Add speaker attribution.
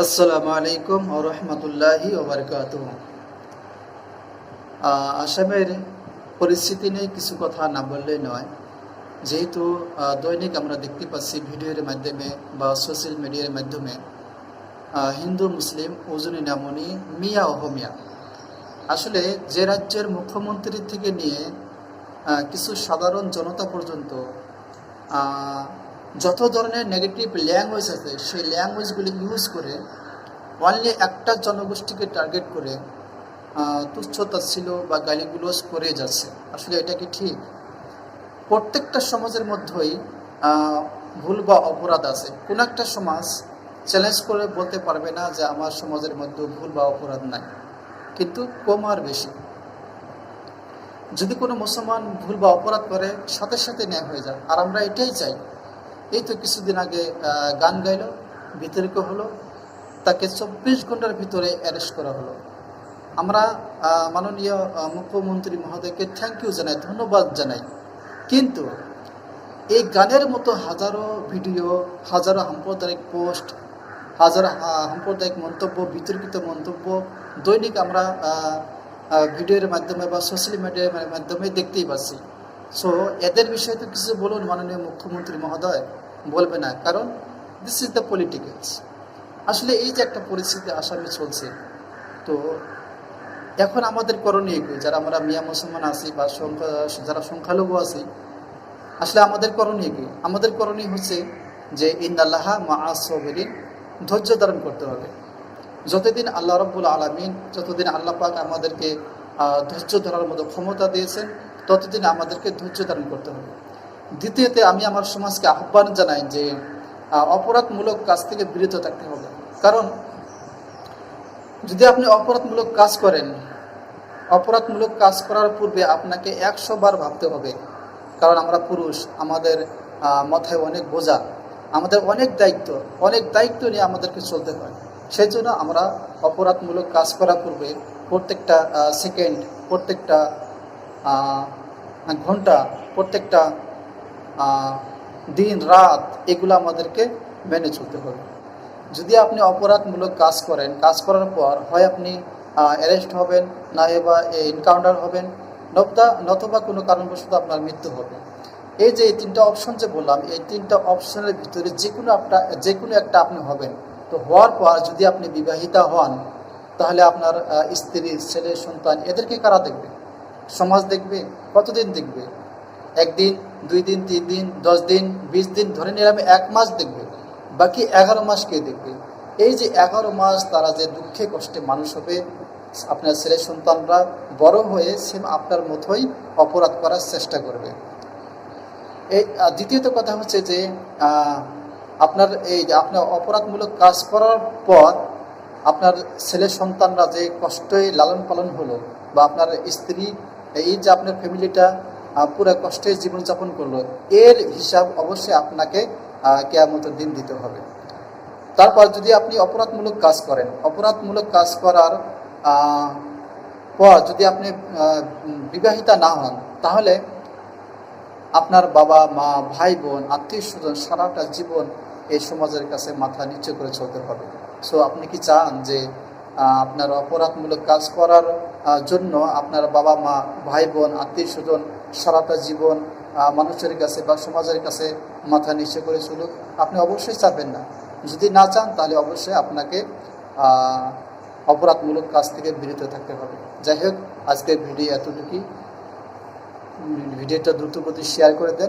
Speaker 1: আসসালামু আলাইকুম ওয়া রাহমাতুল্লাহি ওয়া বারাকাতুহু। আসামের পরিস্থিতি নিয়ে কিছু কথা না বললেই নয়। যেহেতু দৈনিক আমরা দেখতে পাচ্ছি ভিডিওর মাধ্যমে বা সোশ্যাল মিডিয়ার মাধ্যমে হিন্দু মুসলিম ওজনী নামনি মিয়া অহমিয়া। আসলে যে রাজ্যের মুখ্যমন্ত্রী থেকে নিয়ে কিছু সাধারণ জনতা পর্যন্ত যত ধরনের নেগেটিভ ল্যাঙ্গুয়েজ আছে সেই ল্যাঙ্গুয়েজগুলি ইউজ করে অনলি একটা জনগোষ্ঠীকে টার্গেট করে তুচ্ছতাচ্ছিল্য বা গালিগুলোজ করে যাচ্ছে। আসলে এটা কি ঠিক? প্রত্যেকটা সমাজের মধ্যেই ভুল বা অপরাধ আছে। কোনো একটা সমাজ চ্যালেঞ্জ করে বলতে পারবে না যে আমার সমাজের মধ্যে ভুল বা অপরাধ নাই, কিন্তু কম আর বেশি। যদি কোনো মুসলমান ভুল বা অপরাধ করে সাথে সাথে ন্যায় হয়ে যায়, আর আমরা এটাই চাই। এই তো কিছুদিন আগে গান গাইল, বিতর্ক হলো, তাকে 24 ঘন্টার ভিতরে অ্যারেস্ট করা হলো। আমরা মাননীয় মুখ্যমন্ত্রী মহোদয়কে থ্যাংক ইউ জানাই, ধন্যবাদ জানাই। কিন্তু এই গানের মতো হাজারো ভিডিও, হাজারো সাম্প্রদায়িক পোস্ট, হাজারো সাম্প্রদায়িক মন্তব্য, বিতর্কিত মন্তব্য দৈনিক আমরা ভিডিওর মাধ্যমে বা সোশ্যাল মিডিয়ার মাধ্যমে দেখতেই পাচ্ছি। সো এদের বিষয়ে তো কিছু বলুন মাননীয় মুখ্যমন্ত্রী মহোদয়। বলবে না, কারণ দিস ইজ দ্য পলিটিক্যালস। আসলে এই যে একটা পরিস্থিতি আসামে চলছে, তো এখন আমাদের করণীয় কি? যারা আমরা মিয়া মুসলমান আছি বা যারা সংখ্যালঘু আছি, আসলে আমাদের করণীয় কি? আমাদের করণীয় হচ্ছে যে ইন্নাল্লাহা মাআস সাবিরিন, ধৈর্য ধারণ করতে হবে। যতদিন আল্লাহ রাব্বুল আলামিন, যতদিন আল্লাহ পাক আমাদেরকে ধৈর্য ধরার মতো ক্ষমতা দিয়েছেন, ততদিন আমাদেরকে ধৈর্য ধারণ করতে হবে। দ্বিতীয়তে আমি আমার সমাজকে আহ্বান জানাই যে অপরাধমূলক কাজ থেকে বিরত থাকতে হবে। কারণ যদি আপনি অপরাধমূলক কাজ করেন, অপরাধমূলক কাজ করার পূর্বে আপনাকে 100 বার ভাবতে হবে। কারণ আমরা পুরুষ, আমাদের মাথায় অনেক বোঝা, আমাদের অনেক দায়িত্ব নিয়ে আমাদেরকে চলতে হয়। সেই জন্য আমরা অপরাধমূলক কাজ করার পূর্বে প্রত্যেকটা সেকেন্ড, প্রত্যেকটা ঘন্টা, প্রত্যেকটা দিন রাত এগুলো আমাদেরকে মেনে চলতে হবে। যদি আপনি অপরাধমূলক কাজ করেন, কাজ করার পর হয় আপনি অ্যারেস্ট হবেন, না বা এনকাউন্টার হবেন, নতবা কোনো কারণবশত আপনার মৃত্যু হবে। এই যে এই তিনটা অপশন যে বললাম, এই তিনটা অপশনের ভিতরে যে কোনো একটা আপনি হবেন। তো হওয়ার পর যদি আপনি বিবাহিতা হন, তাহলে আপনার স্ত্রী, ছেলে, সন্তান এদেরকে কারা দেখবে? সমাজ দেখবে? কতদিন দেখবে? 1 দিন, 2 দিন, 3 দিন, 10 দিন, 20 দিন, ধরে নিলাম 1 মাস দেখবে। বাকি 11 মাস কে দেখবে? এই যে 11 মাস তারা যে দুঃখে কষ্টে মানুষ হবে, আপনার ছেলে সন্তানরা বড় হয়ে সেম আপনার মতোই অপরাধ করার চেষ্টা করবে। এই দ্বিতীয়ত কথা হচ্ছে যে আপনার অপরাধমূলক কাজ করার পর আপনার ছেলে সন্তানরা যে কষ্টে লালন পালন হলো, বা আপনার স্ত্রী, এই যে আপনার ফ্যামিলিটা পুরো কষ্টে জীবনযাপন করলো, এর হিসাব অবশ্যই আপনাকে কিয়ামতের দিন দিতে হবে। তারপর যদি আপনি অপরাধমূলক কাজ করেন, অপরাধমূলক কাজ করার পর যদি আপনি বিবাহিতা না হন, তাহলে আপনার বাবা মা, ভাই বোন, আত্মীয় স্বজন সারাটা জীবন এই সমাজের কাছে মাথা নিচু করে চলতে হবে। সো আপনি কি চান যে আপনার অপরাধমূলক কাজ করার জন্য আপনার বাবা মা, ভাই বোন, আত্মীয় স্বজন সারাটা জীবন মানুষের কাছে বা সমাজের কাছে মাথা নিচু করে চলুক? আপনি অবশ্যই চাবেন না। যদি না চান, তাহলে অবশ্যই আপনাকে অপরাধমূলক কাজ থেকে বিরত থাকতে হবে। যাই হোক, আজকের ভিডিও এতটুকুই। ভিডিওটা দ্রুত গতি শেয়ার করে দেন।